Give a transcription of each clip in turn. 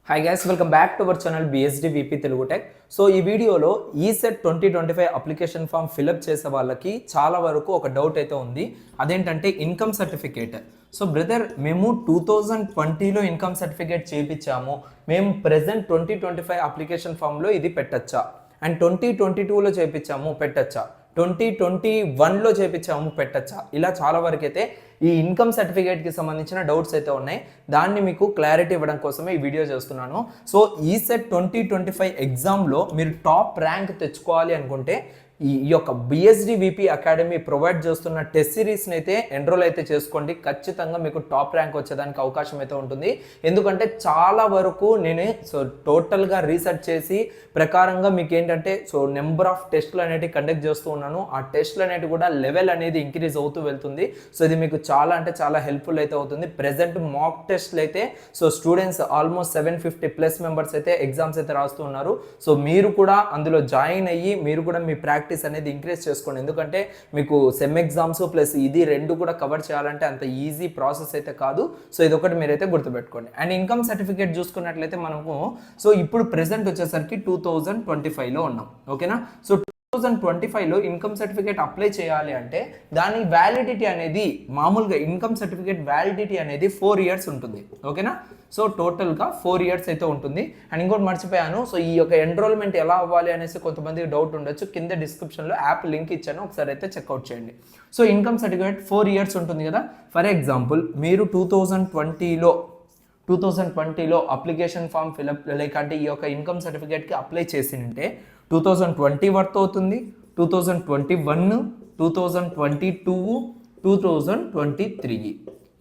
Hi guys, welcome back to our channel BSD VP Telugu tech. So ఈ వీడియోలో ECET 2025 application form fill up చేసే వాళ్ళకి చాలా వరకు ఒక డౌట్ అయితే ఉంది. అదేంటంటే ఇన్కమ్ సర్టిఫికేట్. సో బ్రదర్, మేము 2020లో ఇన్కమ్ సర్టిఫికేట్ చేయించాము, మేము ప్రెజెంట్ 2025 అప్లికేషన్ ఫామ్లో ఇది పెట్టచ్చా? అండ్ 2022లో చేయించాము, పెట్టచ్చా? 2021లో చేయించాము, పెట్టచ్చా? ఇలా చాలా వరకు అయితే ఈ ఇన్కమ్ సర్టిఫికేట్కి సంబంధించిన డౌట్స్ అయితే ఉన్నాయి. దాన్ని మీకు క్లారిటీ ఇవ్వడం కోసమే ఈ వీడియో చేస్తున్నాను. సో ఈసెట్ 2025 ఎగ్జామ్లో మీరు టాప్ ర్యాంక్ తెచ్చుకోవాలి అనుకుంటే ఈ యొక్క బిఎస్డి విపి అకాడమీ ప్రొవైడ్ చేస్తున్న టెస్ట్ సిరీస్ని అయితే ఎన్రోల్ అయితే చేసుకోండి. ఖచ్చితంగా మీకు టాప్ ర్యాంక్ వచ్చేదానికి అవకాశం అయితే ఉంటుంది. ఎందుకంటే చాలా వరకు నేను టోటల్గా రీసెర్చ్ చేసి ప్రకారంగా మీకు ఏంటంటే నెంబర్ ఆఫ్ టెస్ట్లు అనేవి కండక్ట్ చేస్తూ ఉన్నాను. ఆ టెస్ట్లు అనేవి కూడా లెవెల్ అనేది ఇంక్రీజ్ అవుతూ వెళ్తుంది. సో ఇది మీకు చాలా అంటే చాలా హెల్ప్ఫుల్ అయితే అవుతుంది. ప్రెజెంట్ మాక్ టెస్ట్లు అయితే స్టూడెంట్స్ ఆల్మోస్ట్ 750+ మెంబర్స్ అయితే ఎగ్జామ్స్ అయితే రాస్తూ ఉన్నారు. సో మీరు కూడా అందులో జాయిన్ అయ్యి మీరు కూడా మీ ప్రాక్టీస్ అనేది ఇంక్రీజ్ చేసుకోండి. ఎందుకంటే మీకు సెమ్ ఎగ్జామ్స్ ప్లస్ ఇది రెండు కూడా కవర్ చేయాలంటే అంత ఈజీ ప్రాసెస్ అయితే కాదు. సో ఇది ఒకటి మీరైతే గుర్తుపెట్టుకోండి. అండ్ ఇన్కమ్ సర్టిఫికేట్ చూసుకున్నట్లయితే మనము ఇప్పుడు ప్రెసెంట్ వచ్చేసరికి 2025లో ఉన్నాం. ఓకేనా? సో 2025లో ఇన్కమ్ సర్టిఫికేట్ అప్లై చేయాలి అంటే దాని వ్యాలిడిటీ అనేది మామూలుగా ఇన్కమ్ సర్టిఫికేట్ వ్యాలిడిటీ అనేది 4 years ఉంటుంది. ఓకేనా? సో టోటల్గా 4 years అయితే ఉంటుంది. అండ్ ఇంకోటి మర్చిపోయాను, సో ఈ యొక్క ఎన్రోల్మెంట్ ఎలా అవ్వాలి అనేసి కొంతమందికి డౌట్ ఉండొచ్చు. కింద డిస్క్రిప్షన్లో యాప్ లింక్ ఇచ్చాను, ఒకసారి అయితే చెక్అవుట్ చేయండి. సో ఇన్కమ్ సర్టిఫికేట్ 4 years ఉంటుంది కదా. ఫర్ ఎగ్జాంపుల్ మీరు 2020లో అప్లికేషన్ ఫామ్ ఫిలప్ అంటే ఈ యొక్క ఇన్కమ్ సర్టిఫికేట్కి అప్లై చేసింటే 2020 వర్త్ అవుతుంది, 2021, 2022, 2023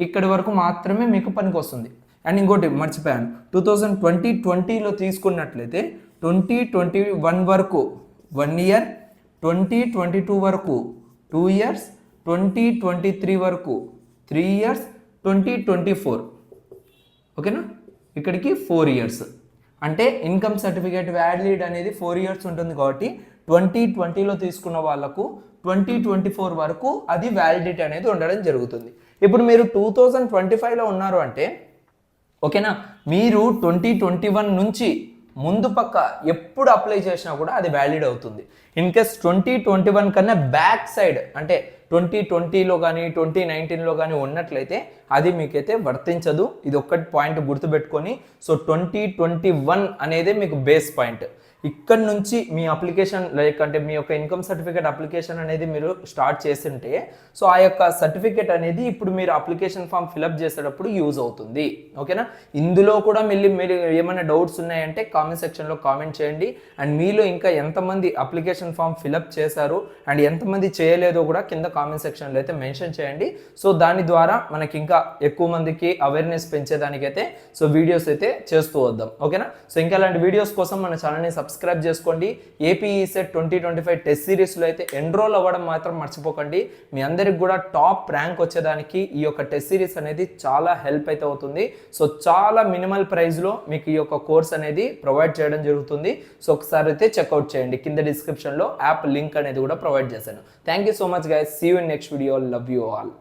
ఇక్కడి వరకు మాత్రమే మీకు పనికి వస్తుంది. అండ్ ఇంకోటి మర్చిపోయాను, 2020లో తీసుకున్నట్లయితే 2021 వరకు 1 year, 2022 వరకు 2 years, 2023 వరకు 3 years, 2024 ఓకేనా, ఇక్కడికి 4 years. అంటే ఇన్కమ్ సర్టిఫికేట్ వ్యాలిడ్ అనేది 4 years ఉంటుంది. కాబట్టి 2020లో తీసుకున్న వాళ్ళకు 2024 వరకు అది వ్యాలిడిటీ అనేది ఉండడం జరుగుతుంది. ఇప్పుడు మీరు 2025లో ఉన్నారు అంటే ఓకేనా, మీరు 2021 నుంచి ముందు పక్క ఎప్పుడు అప్లై చేసినా కూడా అది వ్యాలిడ్ అవుతుంది. ఇన్ కేస్ 2021 కన్నా బ్యాక్ సైడ్ అంటే 2020లో కానీ 2019లో కానీ ఉన్నట్లయితే అది మీకైతే వర్తించదు. ఇది ఒక్కటి పాయింట్ గుర్తుపెట్టుకొని. సో 2021 అనేది మీకు బేస్ పాయింట్. ఇక్కడ నుంచి మీ అప్లికేషన్ అంటే మీ యొక్క ఇన్కమ్ సర్టిఫికేట్ అప్లికేషన్ అనేది మీరు స్టార్ట్ చేస్తుంటే సో ఆ యొక్క సర్టిఫికేట్ అనేది ఇప్పుడు మీరు అప్లికేషన్ ఫామ్ ఫిలప్ చేసేటప్పుడు యూజ్ అవుతుంది. ఓకేనా? ఇందులో కూడా మీరు ఏమైనా డౌట్స్ ఉన్నాయంటే కామెంట్ సెక్షన్లో కామెంట్ చేయండి. అండ్ మీలో ఇంకా ఎంతమంది అప్లికేషన్ ఫామ్ ఫిలప్ చేశారు అండ్ ఎంతమంది చేయలేదో కూడా కింద కామెంట్ సెక్షన్లో అయితే మెన్షన్ చేయండి. సో దాని ద్వారా మనకి ఇంకా ఎక్కువ మందికి అవేర్నెస్ పెంచేదానికైతే వీడియోస్ అయితే చేస్తూ వద్దాం. ఓకేనా? సో ఇంకా ఇలాంటి వీడియోస్ కోసం మన ఛానల్ని సబ్స్క్రైబ్ చేసుకోండి. ఏపీ ఈసెట్ 2025 టెస్ట్ సిరీస్లో అయితే ఎన్రోల్ అవ్వడం మాత్రం మర్చిపోకండి. మీ అందరికి కూడా టాప్ ర్యాంక్ వచ్చేదానికి ఈ యొక్క టెస్ట్ సిరీస్ అనేది చాలా హెల్ప్ అయితే అవుతుంది. సో చాలా మినిమల్ ప్రైస్లో మీకు ఈ యొక్క కోర్స్ అనేది ప్రొవైడ్ చేయడం జరుగుతుంది. సో ఒకసారి అయితే చెక్అవుట్ చేయండి. కింద డిస్క్రిప్షన్లో యాప్ లింక్ అనేది కూడా ప్రొవైడ్ చేశాను. Thank you so much guys. See you in next video. Love you all.